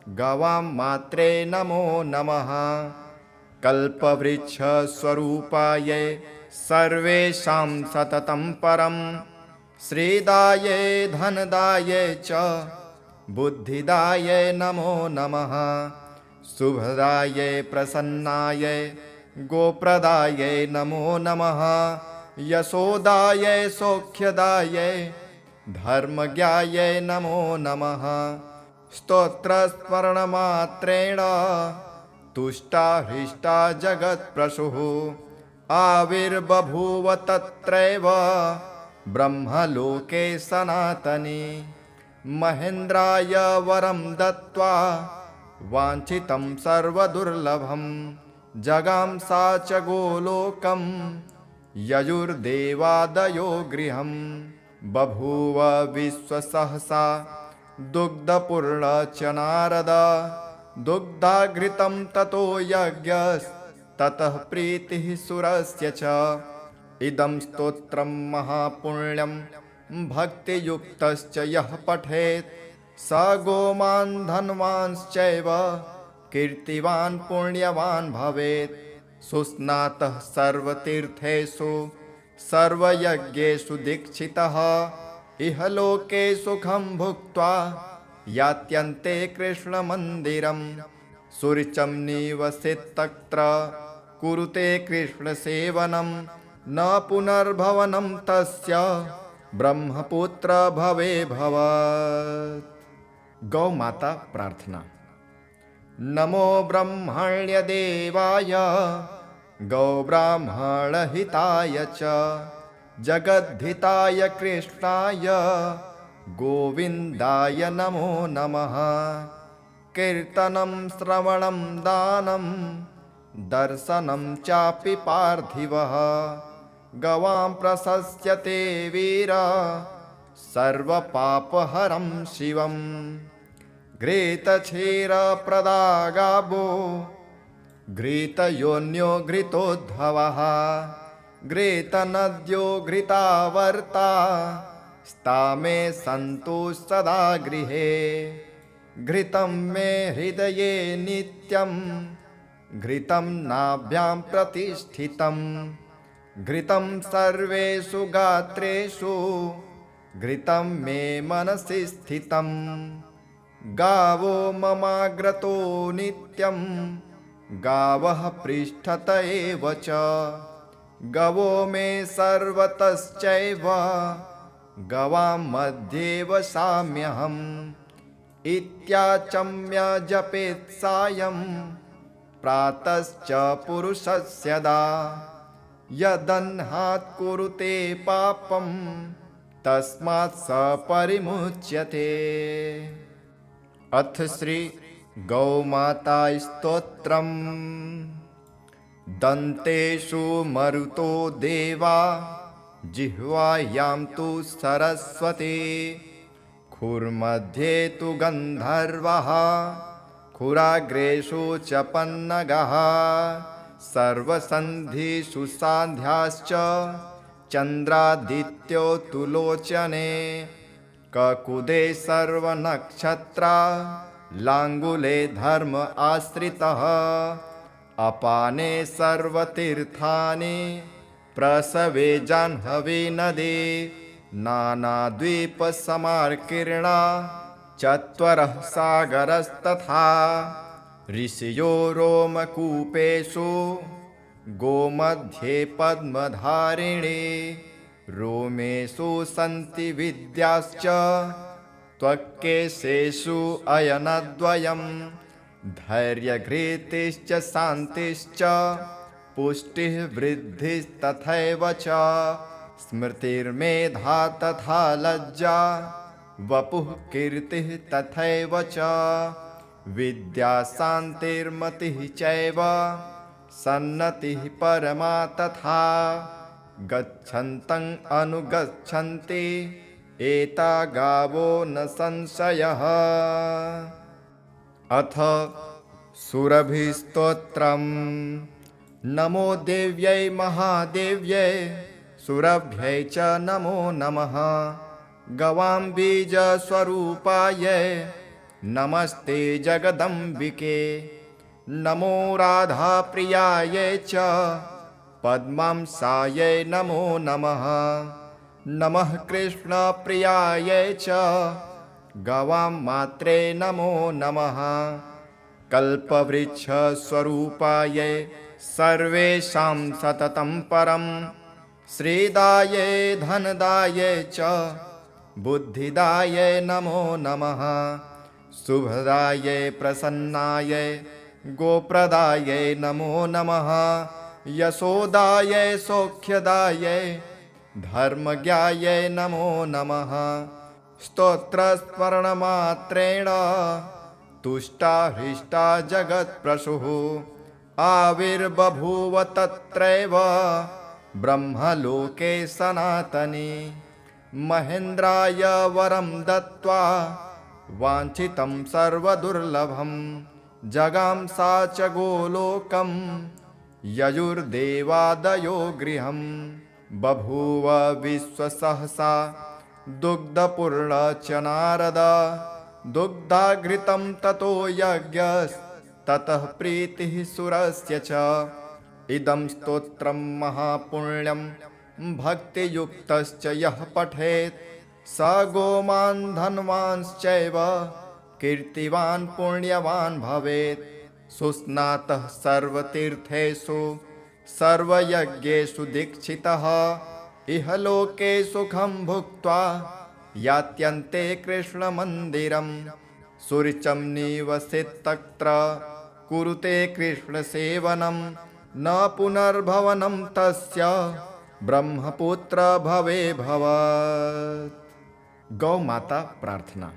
S1: गवां मात्रे नमो नमः। कल्पवृक्षस्वरूपायै सर्वेषां सततं परं श्रीदायै धनदायै च बुद्धिदायै नमो नमः। शुभदायै प्रसन्नायै गोप्रदायै नमो नमः। यशोदायै सौख्यदायै धर्मज्ञायै नमो नमः। स्तोत्रस्मरणमात्रेण तुष्टा हृष्टा जगत्प्रसूः आविर्बभूव तत्रैव ब्रह्मलोके सनातने। महेन्द्राय वरं दत्त्वा वाञ्छितं सर्वदुर्लभं जगां सा च गोलोकं ययुर्देवादयो गृहं। बभूव विश्वसहसा दुग्धपूर्ण च नारद दुग्धाघृतं ततो यज्ञस्ततः प्रीतिः सुरस्य च। इदं स्तोत्रं महापुण्यं भक्तियुक्तश्च यः पठेत् स गोमान् धनवांश्चैव कीर्तिवान् पुण्यवान् भवेत्। सुस्नातः सर्वतीर्थेषु सर्वयज्ञेषु दीक्षितः इहलोके सुखं भुक्त्वा यात्यन्ते कृष्णमन्दिरं। सुरुचिं निवसेत्तत्र कुरुते कृष्णसेवनं न पुनर्भवनं तस्य ब्रह्मपुत्र भवे भवत्। गौ माता प्रार्थना। नमो ब्रह्मण्यदेवाय गौब्राह्मणहिताय च जगद्धिताय कृष्णाय गोविन्दाय नमो नमः। कीर्तनं श्रवणं दानं दर्शनं चापि पार्थिवः गवां प्रशस्यते वीर सर्वपापहरं शिवं। घृतक्षीरप्रदा गावो घृतयोन्यो घृतोद्भवः घृतनद्यो घृतावर्ता स्ता मे सन्तु सदा गृहे। घृतं मे हृदये नित्यं घृतं नाभ्यां प्रतिष्ठितं घृतं सर्वेषु गात्रेषु घृतं मे मनसि स्थितं। गावो ममाग्रतो नित्यं गावः पृष्ठत एव च। गवो मे सर्वतश्चैव गवां मध्ये वसाम्यहम्। इत्याचम्य जपेत् सायं प्रातश्च पुरुषस्यदा यदह्नात् कुरुते पापं तस्मात् स परिमुच्यते। अथ श्री गौमाता स्तोत्रम्। दन्तेषु मरुतो देवा जिह्वायां तु सरस्वती खुर्मध्ये तु गन्धर्वः खुराग्रेषु च पन्नगः। सर्वसन्धिषु सान्ध्याश्च चन्द्रादित्यो तु लोचने। ककुदे सर्वनक्षत्रा लाङ्गुले धर्म आश्रितः। अपाने सर्वतीर्थानि प्रसवे जाह्नवी नदी। नानाद्वीपसमार्कीर्णा चत्वरः सागरस्तथा। ऋषयो रोमकूपेषु गोमध्ये पद्मधारिणी। रोमेषु सन्ति विद्याश्च त्वक्केशेषु अयनद्वयम्। धैर्यघृतिश्च शान्तिश्च पुष्टिः वृद्धिस्तथैव च। स्मृतिर्मेधा तथा लज्जा वपुः कीर्तिः तथैव च विद्या शान्तिर्मतिः चैव सन्नतिः परमा तथा गच्छन्तं अनुगच्छन्ति एता गावो न संशयः। अथ सुरभिस्तोत्रम्। नमो देव्यै महादेव्यै सुरभ्यै च नमो नमः। गवां बीजस्वरूपायै नमस्ते जगदम्बिके। नमो राधाप्रियायै च पद्मांसायै नमो नमः। नमः कृष्णप्रियायै च गवां मात्रे नमो नमः। कल्पवृक्षस्वरूपायै सर्वेषां सततं परं श्रीदायै धनदायै च बुद्धिदायै नमो नमः। शुभदायै प्रसन्नायै गोप्रदायै नमो नमः। यशोदायै सौख्यदायै धर्मज्ञायै नमो नमः। स्तोत्रस्मरणमात्रेण तुष्टा हृष्टा जगत्प्रसूः आविर्बभूव तत्रैव ब्रह्मलोके सनातने। महेन्द्राय वरं दत्त्वा वाञ्छितं सर्वदुर्लभं जगां सा च गोलोकं ययुर्देवादयो गृहं। बभूव विश्वसहसा दुग्धपूर्ण च नारद दुग्धाघृतं ततो यज्ञस्ततः प्रीतिः सुरस्य च। इदं स्तोत्रं महापुण्यं भक्तियुक्तश्च यः पठेत् स गोमान् धनवांश्चैव कीर्तिवान् पुण्यवान् भवेत्। सुस्नातः सर्वतीर्थेषु सर्वयज्ञेषु दीक्षितः इह लोके सुखं भुक्त्वा यात्यन्ते कृष्णमन्दिरं। सुरुचिं निवसेत्तत्र कुरुते कृष्णसेवनं न पुनर्भवनं तस्य ब्रह्मपुत्र भवे भवत्। गौ माता प्रार्थना।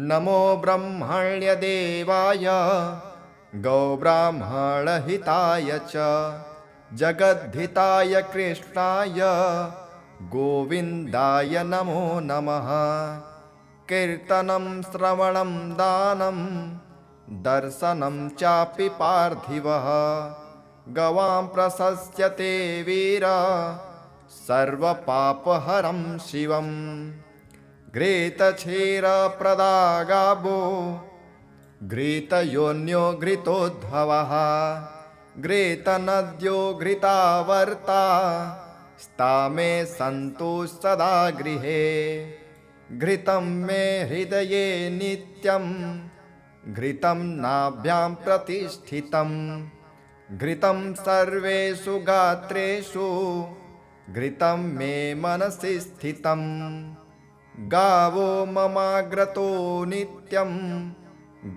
S1: नमो ब्रह्मण्यदेवाय गौब्राह्मणहिताय च जगद्धिताय कृष्णाय गोविन्दाय नमो नमः। कीर्तनं श्रवणं दानं दर्शनं चापि पार्थिवः गवां प्रशस्यते वीर सर्वपापहरं शिवम्। घृतक्षीरप्रदागावो घृतयोन्यो घृतोद्भवः घृतनद्यो घृतावर्ता स्तामे सन्तु सदा गृहे। घृतं मे हृदये नित्यं घृतं नाभ्यां प्रतिष्ठितं घृतं सर्वेषु गात्रेषु घृतं मे मनसि स्थितं। गावो ममाग्रतो नित्यं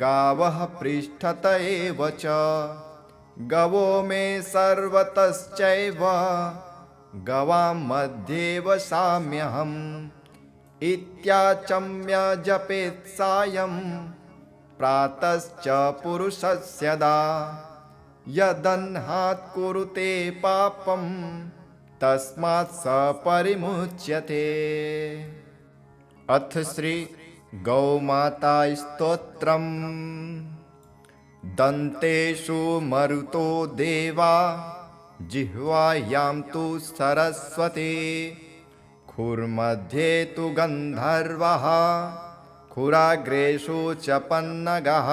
S1: गावः पृष्ठत एव च गवो मे सर्वतश्चैव गवां मध्ये वसाम्यहम्। इत्याचम्य जपेत् सायं प्रातश्च पुरुषस्यदा यदह्नात् कुरुते पापं तस्मात् स परिमुच्यते। अथ श्री गौमाता स्तोत्रम्। दन्तेषु मरुतो देवा जिह्वायां तु सरस्वती खुर्मध्ये तु गन्धर्वः खुराग्रेषु च पन्नगः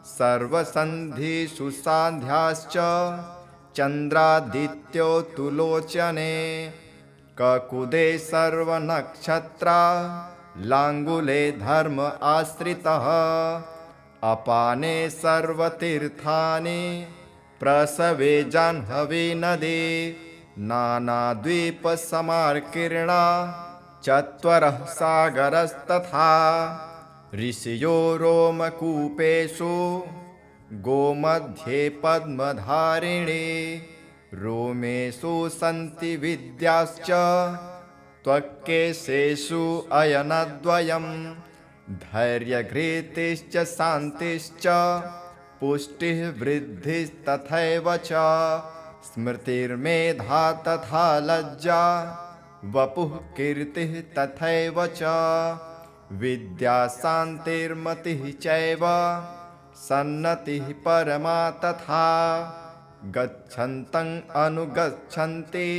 S1: सर्वसन्धिषु सान्ध्याश्च चन्द्रादित्यो तु लोचने ककुदे सर्वनक्षत्रा लाङ्गुले धर्म आश्रितः अपाने सर्वतीर्थानि प्रसवे जाह्नवी नदी नानाद्वीपसमार्कीर्णा चत्वरः सागरस्तथा ऋषयो रोमकूपेषु गोमध्ये पद्मधारिणी रोमेषु सन्ति विद्याश्च त्वक्केशेषु अयनद्वयम् धैर्यघृतिश्च शान्तिश्च पुष्टिः वृद्धिस्तथैव च स्मृतिर्मेधा तथा लज्जा वपुः कीर्तिः तथैव च विद्या शान्तिर्मतिः चैव सन्नतिः परमा तथा गच्छन्तं अनुगच्छन्ति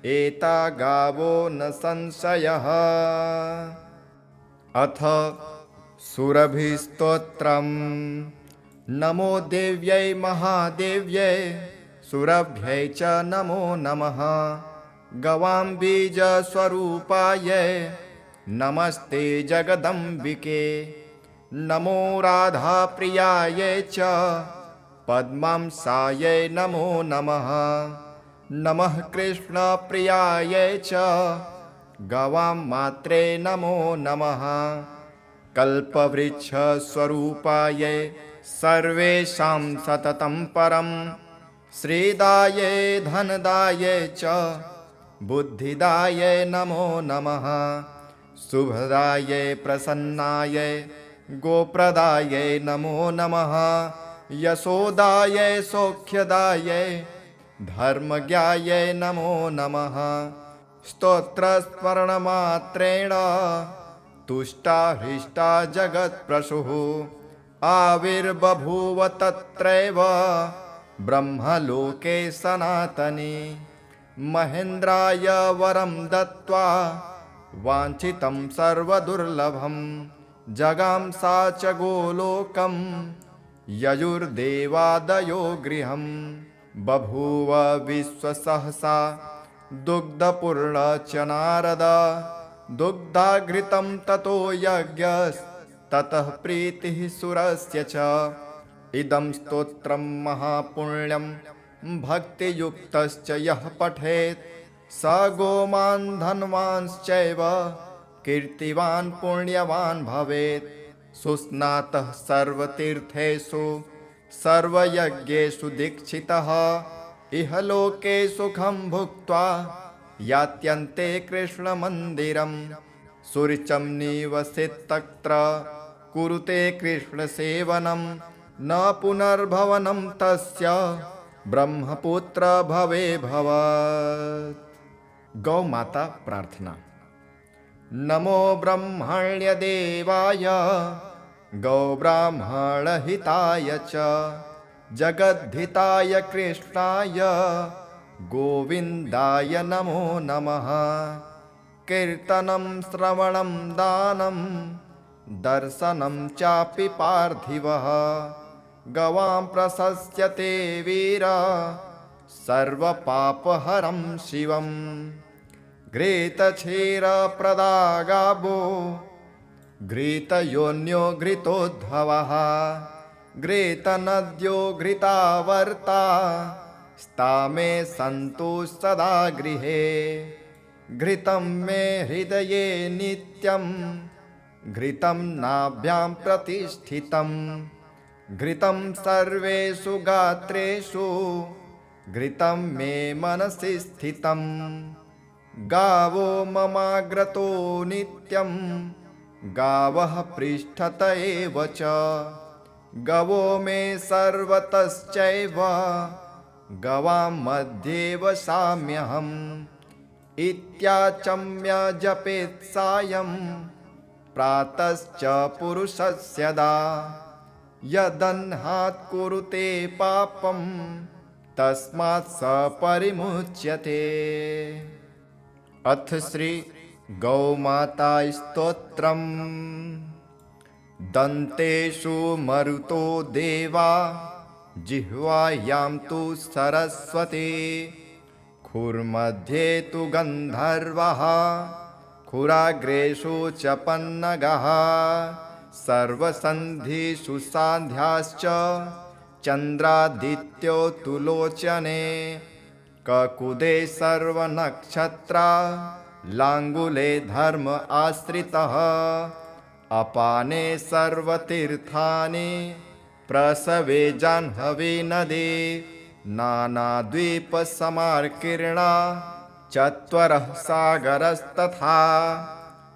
S1: एता गावो न संशयः। अथ सुरभिस्तोत्रम्। नमो देव्यै महादेव्यै सुरभ्यै च नमो नमः। गवां बीजस्वरूपायै नमस्ते जगदम्बिके। नमो राधाप्रियायै च पद्मांसायै नमो नमः। नमः कृष्णप्रियायै च गवां मात्रे नमो नमः। कल्पवृक्षस्वरूपायै सर्वेषां सततं परं श्रीदायै धनदायै च बुद्धिदायै नमो नमः। शुभदायै प्रसन्नायै गोप्रदायै नमो नमः। यशोदायै सौख्यदायै धर्मज्ञायै नमो नमः। स्तोत्रस्मरणमात्रेण तुष्टा हृष्टा जगत्प्रसूः आविर्बभूव तत्रैव ब्रह्मलोके सनातने। महेन्द्राय वरं दत्त्वा वाञ्छितं सर्वदुर्लभं जगां सा च गोलोकं ययुर्देवादयो गृहं। बभूव विश्वसहसा दुग्धपूर्ण च नारद दुग्धाघृतं ततो यज्ञस्ततः प्रीतिः सुरस्य च। इदं स्तोत्रं महापुण्यं भक्तियुक्तश्च यः पठेत् स गोमान् धनवांश्चैव कीर्तिवान् पुण्यवान् भवेत्। सुस्नातः सर्वतीर्थेषु सर्वयज्ञेषु दीक्षितः इहलोके सुखं भुक्त्वा यात्यन्ते कृष्णमन्दिरं। सुरुचं निवसेत्तत्र कुरुते कृष्णसेवनं न पुनर्भवनं तस्य ब्रह्मपुत्र भवे भवत्। गौ माता प्रार्थना। नमो ब्रह्मण्यदेवाय गौब्राह्मणहिताय च जगद्धिताय कृष्णाय गोविन्दाय नमो नमः। कीर्तनं श्रवणं दानं दर्शनं चापि पार्थिवः गवां प्रशस्यते वीरा सर्वपापहरं शिवम्। घृतक्षीरप्रदा गावो घृतयोन्यो घृतोद्भवः घृतनद्यो घृतावर्ता स्ता मे सन्तु सदा गृहे। घृतं मे हृदये नित्यं घृतं नाभ्यां प्रतिष्ठितं घृतं सर्वेषु गात्रेषु घृतं मे मनसि स्थितं। गावो ममाग्रतो नित्यं गावः पृष्ठत एव च गवो मे सर्वतश्चैव गवां मध्ये वसाम्यहम्। इत्याचम्य जपेत् सायं प्रातश्च पुरुषस्यदा यदह्नात् कुरुते पापं तस्मात् स परिमुच्यते। अथ श्री गौमाता स्तोत्रम्। दन्तेषु मरुतो देवा जिह्वायां तु सरस्वती खुर्मध्ये तु गन्धर्वः खुराग्रेषु च पन्नगः सर्वसन्धिषु सान्ध्याश्च चन्द्रादित्यो तु लोचने ककुदे सर्वनक्षत्रा लाङ्गुले धर्म आश्रितः अपाने सर्वतीर्थानि प्रसवे जाह्नवी नदी नानाद्वीपसमाकीर्णा चत्वरः सागरस्तथा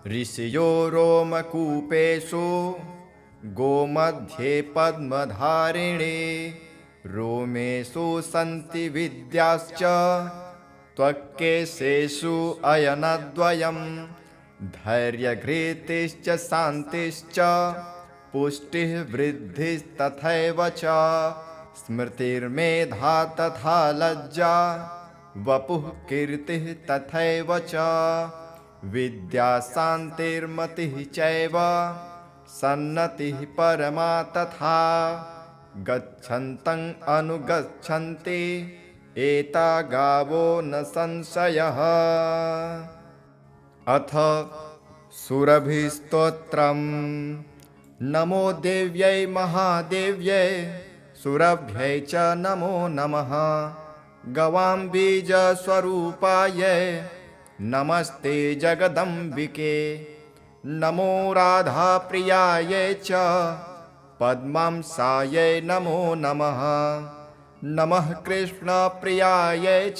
S1: ऋषयो रोमकूपेषु गोमध्ये पद्मधारिणे रोमेषु सन्ति विद्याश्च त्वक्केशेषु अयनद्वयम् धैर्यघृतिश्च शान्तिश्च पुष्टिः वृद्धिस्तथैव च स्मृतिर्मेधा तथा लज्जा वपुः कीर्तिः तथैव च विद्या शान्तिर्मतिः चैव सन्नतिः परमा तथा गच्छन्तं अनुगच्छन्ति एता गावो न संशयः। अथ सुरभिस्तोत्रम्। नमो देव्यै महादेव्यै सुरभ्यै च नमो नमः। गवां बीजस्वरूपायै नमस्ते जगदम्बिके। नमो राधाप्रियायै च पद्मांसायै नमो नमः। नमः कृष्णप्रियायै च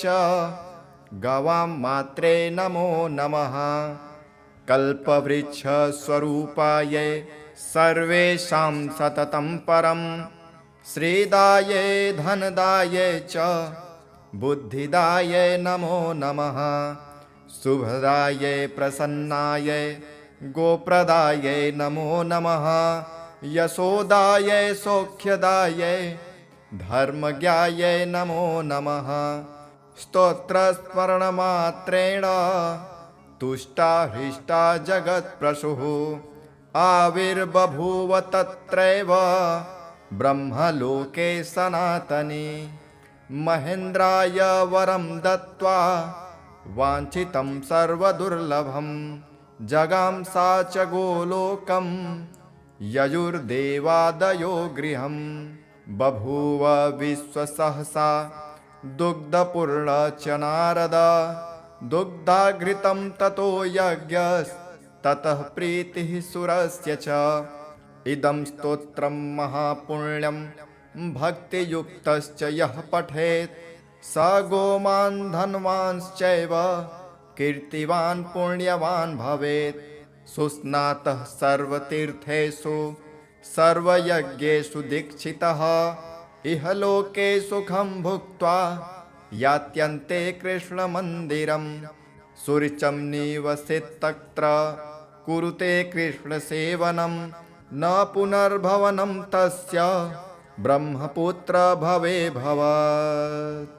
S1: गवां मात्रे नमो नमः। कल्पवृक्षस्वरूपायै सर्वेषां सततं परं श्रीदायै धनदायै च बुद्धिदायै नमो नमः। शुभदायै प्रसन्नायै गोप्रदायै नमो नमः। यशोदायै सौख्यदायै धर्मज्ञायै नमो नमः। स्तोत्रस्मरणमात्रेण तुष्टा हृष्टा जगत्प्रसूः आविर्बभूव तत्रैव ब्रह्मलोके सनातने। महेन्द्राय वरं दत्त्वा वाञ्छितं सर्वदुर्लभं जगां सा च गोलोकं ययुर्देवादयो गृहं। बभूव विश्वसहसा दुग्धपूर्ण च नारद दुग्धाघृतं ततो यज्ञस्ततः प्रीतिः सुरस्य च। इदं स्तोत्रं महापुण्यं भक्तियुक्तश्च यः पठेत् स गोमान् धनवांश्चैव कीर्तिवान् पुण्यवान् भवेत्। सुस्नातः सर्वतीर्थेषु सर्वयज्ञेषु दीक्षितः इह लोके सुखं भुक्त्वा यात्यन्ते कृष्णमन्दिरम्। सुरुचिं निवसेत्तत्र कुरुते कृष्णसेवनं न पुनर्भवनं तस्य ब्रह्मपुत्र भवे भवेत्।